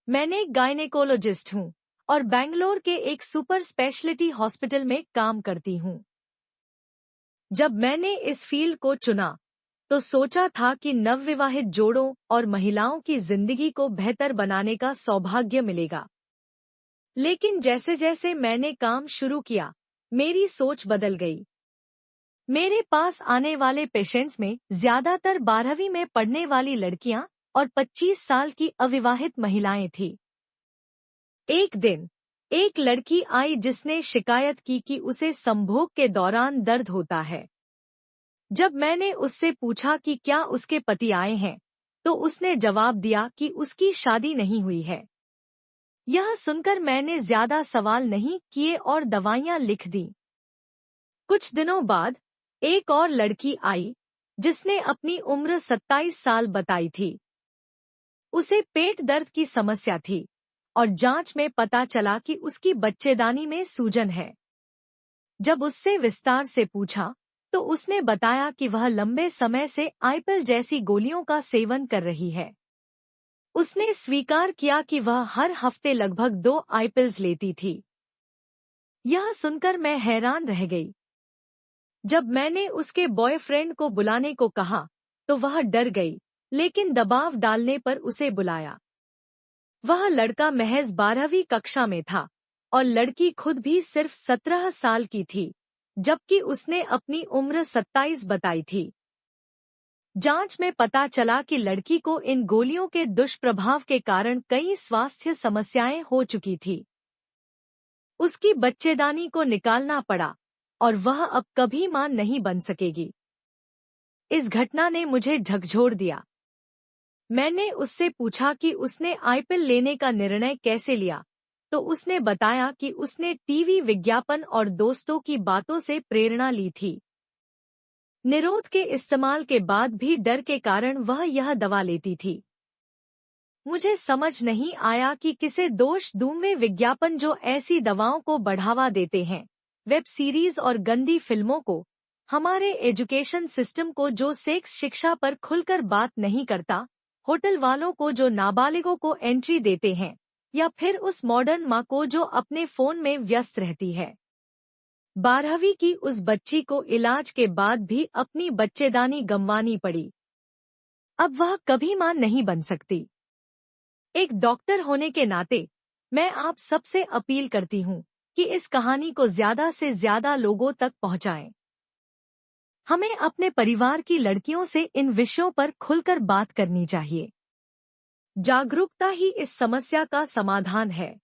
मैंने गायनेकोलॉजिस्ट हूँ और बेंगलोर के एक सुपर स्पेशलिटी हॉस्पिटल में काम करती हूँ। जब मैंने इस फील्ड को चुना तो सोचा था कि नवविवाहित जोड़ों और महिलाओं की जिंदगी को बेहतर बनाने का सौभाग्य मिलेगा। लेकिन जैसे जैसे मैंने काम शुरू किया, मेरी सोच बदल गई। मेरे पास आने वाले पेशेंट्स में ज्यादातर 12वीं में पढ़ने वाली लड़कियां और 25 साल की अविवाहित महिलाएं थीं। एक दिन एक लड़की आई जिसने शिकायत की कि उसे संभोग के दौरान दर्द होता है। जब मैंने उससे पूछा कि क्या उसके पति आए हैं, तो उसने जवाब दिया कि उसकी शादी नहीं हुई है। यह सुनकर मैंने ज्यादा सवाल नहीं किए और दवाइयां लिख दी। कुछ दिनों बाद एक और लड़की आई जिसने अपनी उम्र 27 साल बताई थी। उसे पेट दर्द की समस्या थी और जांच में पता चला कि उसकी बच्चेदानी में सूजन है। जब उससे विस्तार से पूछा तो उसने बताया कि वह लंबे समय से आईपिल जैसी गोलियों का सेवन कर रही है। उसने स्वीकार किया कि वह हर हफ्ते लगभग 2 आईपिल्स लेती थी। यह सुनकर मैं हैरान रह गई। जब मैंने उसके बॉयफ्रेंड को बुलाने को कहा तो वह डर गई, लेकिन दबाव डालने पर उसे बुलाया। वह लड़का महज 12वीं कक्षा में था और लड़की खुद भी सिर्फ 17 साल की थी, जबकि उसने अपनी उम्र 27 बताई थी। जांच में पता चला कि लड़की को इन गोलियों के दुष्प्रभाव के कारण कई स्वास्थ्य समस्याएं हो चुकी थी। उसकी बच्चेदानी को निकालना पड़ा और वह अब कभी मां नहीं बन सकेगी। इस घटना ने मुझे झकझोर दिया। मैंने उससे पूछा कि उसने आईपिल लेने का निर्णय कैसे लिया, तो उसने बताया कि उसने टीवी विज्ञापन और दोस्तों की बातों से प्रेरणा ली थी। निरोध के इस्तेमाल के बाद भी डर के कारण वह यह दवा लेती थी। मुझे समझ नहीं आया कि किसे दोष दूं। वे विज्ञापन जो ऐसी दवाओं को बढ़ावा देते हैं, वेब सीरीज और गंदी फिल्मों को, हमारे एजुकेशन सिस्टम को जो सेक्स शिक्षा पर खुलकर बात नहीं करता, होटल वालों को जो नाबालिगों को एंट्री देते हैं, या फिर उस मॉडर्न माँ को जो अपने फोन में व्यस्त रहती है। 12वीं की उस बच्ची को इलाज के बाद भी अपनी बच्चेदानी गंवानी पड़ी। अब वह कभी मां नहीं बन सकती। एक डॉक्टर होने के नाते मैं आप सबसे अपील करती हूँ कि इस कहानी को ज्यादा से ज्यादा लोगों तक पहुंचाएं। हमें अपने परिवार की लड़कियों से इन विषयों पर खुलकर बात करनी चाहिए। जागरूकता ही इस समस्या का समाधान है।